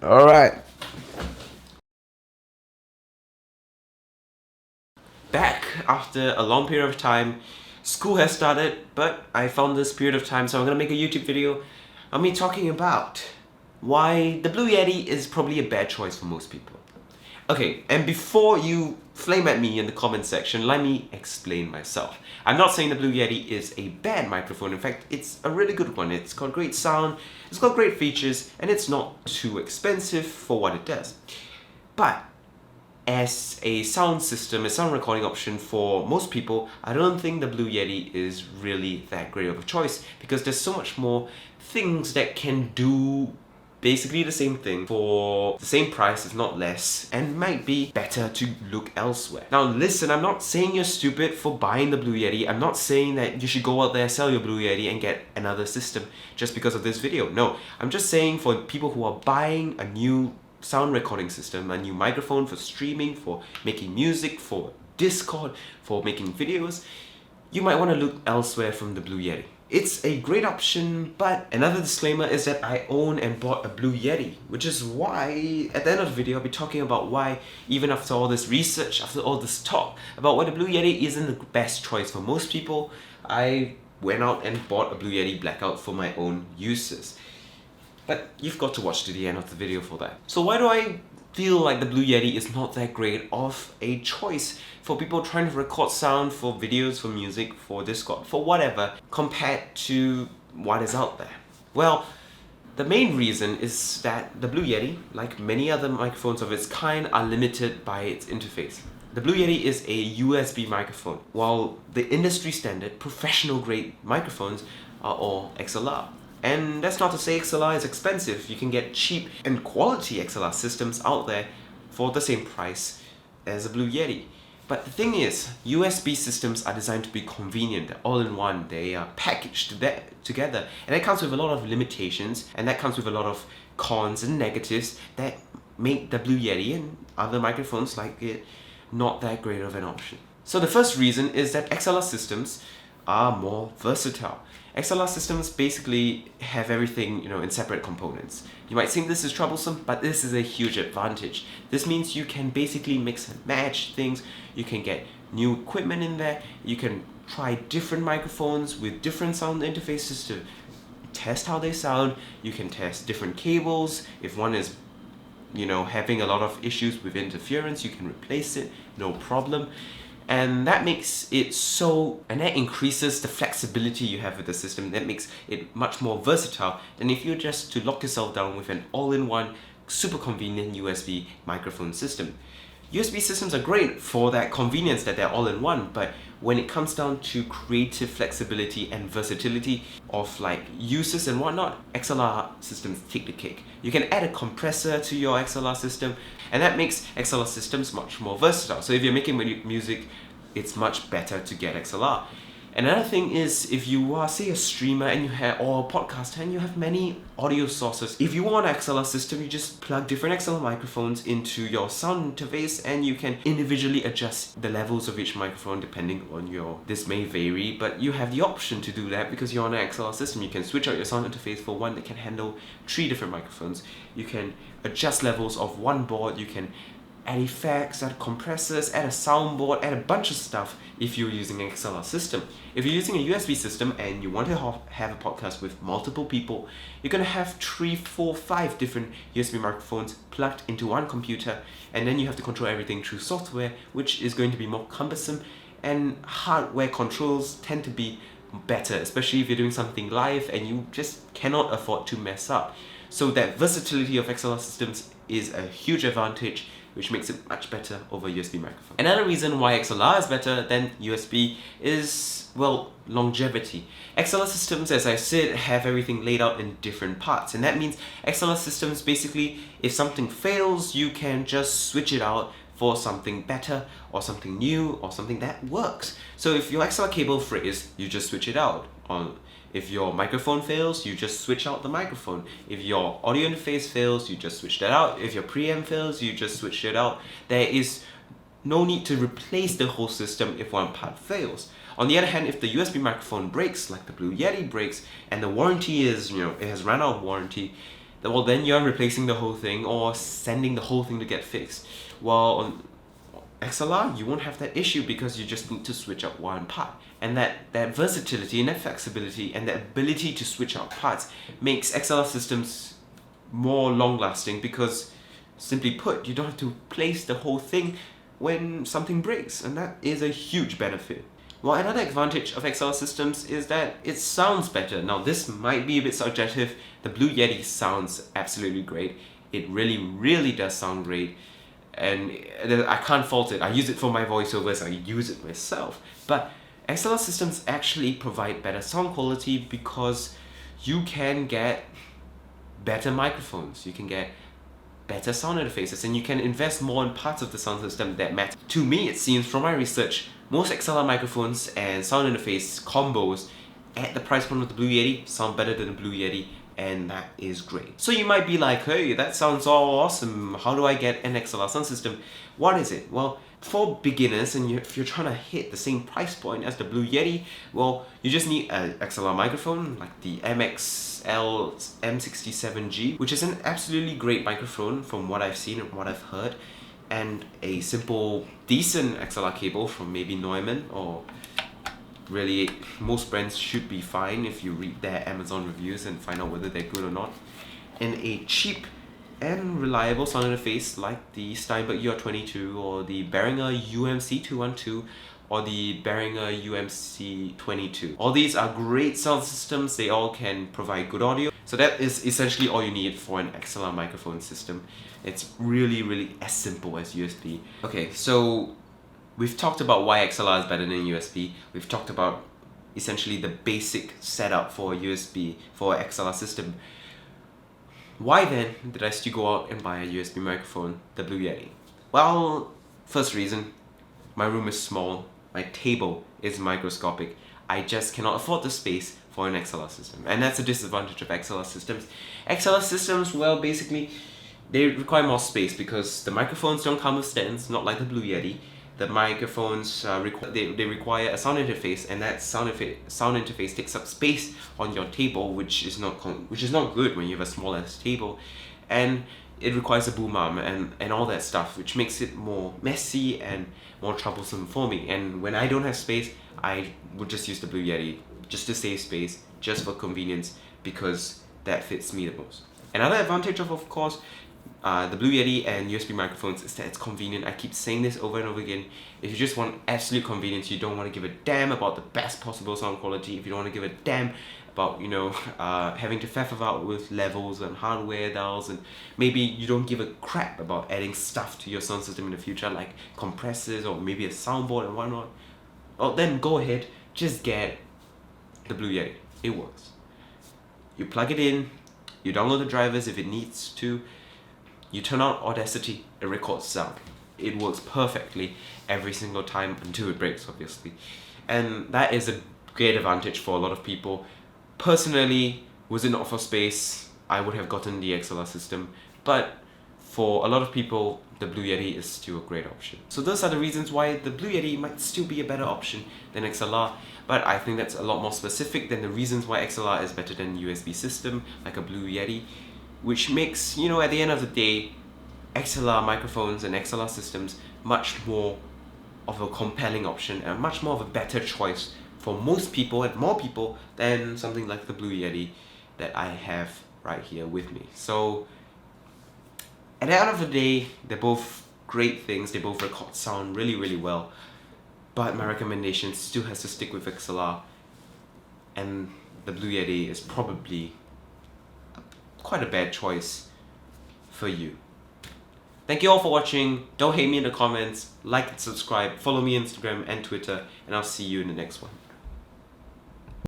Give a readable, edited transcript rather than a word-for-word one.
All right. Back after a long period of time. School has started, but I found this period of time, so I'm gonna make a YouTube video on me talking about why the Blue Yeti is probably a bad choice for most people. Okay, and before you flame at me in the comment section, let me explain myself. I'm not saying the Blue Yeti is a bad microphone. In fact, it's a really good one. It's got great sound, it's got great features, and it's not too expensive for what it does. But as a sound system, a sound recording option for most people, I don't think the Blue Yeti is really that great of a choice because there's so much more things that can do basically the same thing for the same price, if not less, and might be better to look elsewhere. Now listen, I'm not saying you're stupid for buying the Blue Yeti. I'm not saying that you should go out there, sell your Blue Yeti and get another system just because of this video. No, I'm just saying for people who are buying a new sound recording system, a new microphone for streaming, for making music, for Discord, for making videos, you might want to look elsewhere from the Blue Yeti. It's a great option, but another disclaimer is that I own and bought a Blue Yeti, which is why at the end of the video I'll be talking about why, even after all this research, after all this talk about why the Blue Yeti isn't the best choice for most people, I went out and bought a Blue Yeti Blackout for my own uses. But you've got to watch to the end of the video for that. So why do I feel like the Blue Yeti is not that great of a choice for people trying to record sound for videos, for music, for Discord, for whatever, compared to what is out there? Well, the main reason is that the Blue Yeti, like many other microphones of its kind, are limited by its interface. The Blue Yeti is a USB microphone, while the industry standard, professional grade microphones are all XLR. And that's not to say XLR is expensive. You can get cheap and quality XLR systems out there for the same price as a Blue Yeti. But the thing is, USB systems are designed to be convenient, they're all in one, they are packaged together. And that comes with a lot of limitations, and that comes with a lot of cons and negatives that make the Blue Yeti and other microphones like it not that great of an option. So the first reason is that XLR systems are more versatile. XLR systems basically have everything, in separate components. You might think this is troublesome, but this is a huge advantage. This means you can basically mix and match things, you can get new equipment in there, you can try different microphones with different sound interfaces to test how they sound, you can test different cables. If one is having a lot of issues with interference, you can replace it, no problem. And that makes it and that increases the flexibility you have with the system. That makes it much more versatile than if you just to lock yourself down with an all-in-one, super convenient USB microphone system. USB systems are great for that convenience that they're all-in-one, but when it comes down to creative flexibility and versatility of like uses and whatnot, XLR systems take the cake. You can add a compressor to your XLR system, and that makes XLR systems much more versatile. So if you're making music, it's much better to get XLR. Another thing is, if you are, say, a streamer and or a podcaster and you have many audio sources, if you want an XLR system, you just plug different XLR microphones into your sound interface and you can individually adjust the levels of each microphone depending on this may vary, but you have the option to do that because you're on an XLR system. You can switch out your sound interface for one that can handle 3 different microphones. You can adjust levels of one board, you can add effects, add compressors, add a soundboard, add a bunch of stuff if you're using an XLR system. If you're using a USB system and you want to have a podcast with multiple people, you're going to have 3, 4, 5 different USB microphones plugged into one computer, and then you have to control everything through software, which is going to be more cumbersome, and hardware controls tend to be better, especially if you're doing something live and you just cannot afford to mess up. So that versatility of XLR systems is a huge advantage, which makes it much better over USB microphone. Another reason why XLR is better than USB is, well, longevity. XLR systems, as I said, have everything laid out in different parts, and that means XLR systems, basically, if something fails, you can just switch it out for something better or something new or something that works. So if your XLR cable freezes, you just switch it out. If your microphone fails, you just switch out the microphone. If your audio interface fails, you just switch that out. If your preamp fails, you just switch it out. There is no need to replace the whole system if one part fails. On the other hand, if the USB microphone breaks, like the Blue Yeti breaks, and the warranty is, it has run out of warranty, well then you're replacing the whole thing or sending the whole thing to get fixed. While on XLR, you won't have that issue because you just need to switch out one part. And that versatility and that flexibility and the ability to switch out parts makes XLR systems more long-lasting because, simply put, you don't have to replace the whole thing when something breaks, and that is a huge benefit. Well, another advantage of XLR systems is that it sounds better. Now, this might be a bit subjective. The Blue Yeti sounds absolutely great. It really does sound great. And I can't fault it. I use it for my voiceovers, I use it myself. But XLR systems actually provide better sound quality because you can get better microphones, you can get better sound interfaces, and you can invest more in parts of the sound system that matter. To me, it seems from my research, most XLR microphones and sound interface combos at the price point of the Blue Yeti sound better than the Blue Yeti, and that is great. So you might be like, hey, that sounds all awesome, how do I get an XLR sound system? What is it? Well, for beginners, and if you're trying to hit the same price point as the Blue Yeti, well, you just need an XLR microphone like the MXL M67G, which is an absolutely great microphone from what I've seen and what I've heard, and a simple, decent XLR cable from maybe Neumann, or really most brands should be fine if you read their Amazon reviews and find out whether they're good or not, and a cheap and reliable sound interface like the Steinberg UR22 or the Behringer UMC212 or the Behringer UMC22. All these are great sound systems, they all can provide good audio. So that is essentially all you need for an XLR microphone system. It's really as simple as USB. Okay, so we've talked about why XLR is better than USB. We've talked about essentially the basic setup for USB, for an XLR system. Why then did I still go out and buy a USB microphone, the Blue Yeti? Well, first reason, my room is small, my table is microscopic. I just cannot afford the space for an XLR system, and that's a disadvantage of XLR systems. XLR systems, well, basically, they require more space because the microphones don't come with stands, not like the Blue Yeti. The microphones they require a sound interface, and that sound interface takes up space on your table, which is not good when you have a small-ass table, and it requires a boom arm and all that stuff, which makes it more messy and more troublesome for me. And when I don't have space, I would just use the Blue Yeti just to save space, just for convenience, because that fits me the most. Another advantage of course, the Blue Yeti and USB microphones is that it's convenient. I keep saying this over and over again. If you just want absolute convenience, you don't want to give a damn about the best possible sound quality, if you don't want to give a damn about, having to faff about with levels and hardware dials, and maybe you don't give a crap about adding stuff to your sound system in the future, like compressors or maybe a soundboard and whatnot, well then go ahead, just get the Blue Yeti. It works. You plug it in, you download the drivers if it needs to, you turn on Audacity, it records sound. It works perfectly every single time until it breaks, obviously. And that is a great advantage for a lot of people. Personally, was it not for space, I would have gotten the XLR system, but for a lot of people, the Blue Yeti is still a great option. So those are the reasons why the Blue Yeti might still be a better option than XLR, but I think that's a lot more specific than the reasons why XLR is better than USB system, like a Blue Yeti, which makes, at the end of the day, XLR microphones and XLR systems much more of a compelling option and much more of a better choice for most people and more people than something like the Blue Yeti that I have right here with me. So at the end of the day, they're both great things, they both record sound really well, but my recommendation still has to stick with XLR, and the Blue Yeti is probably quite a bad choice for you. Thank you all for watching. Don't hate me in the comments, like and subscribe, follow me on Instagram and Twitter, and I'll see you in the next one.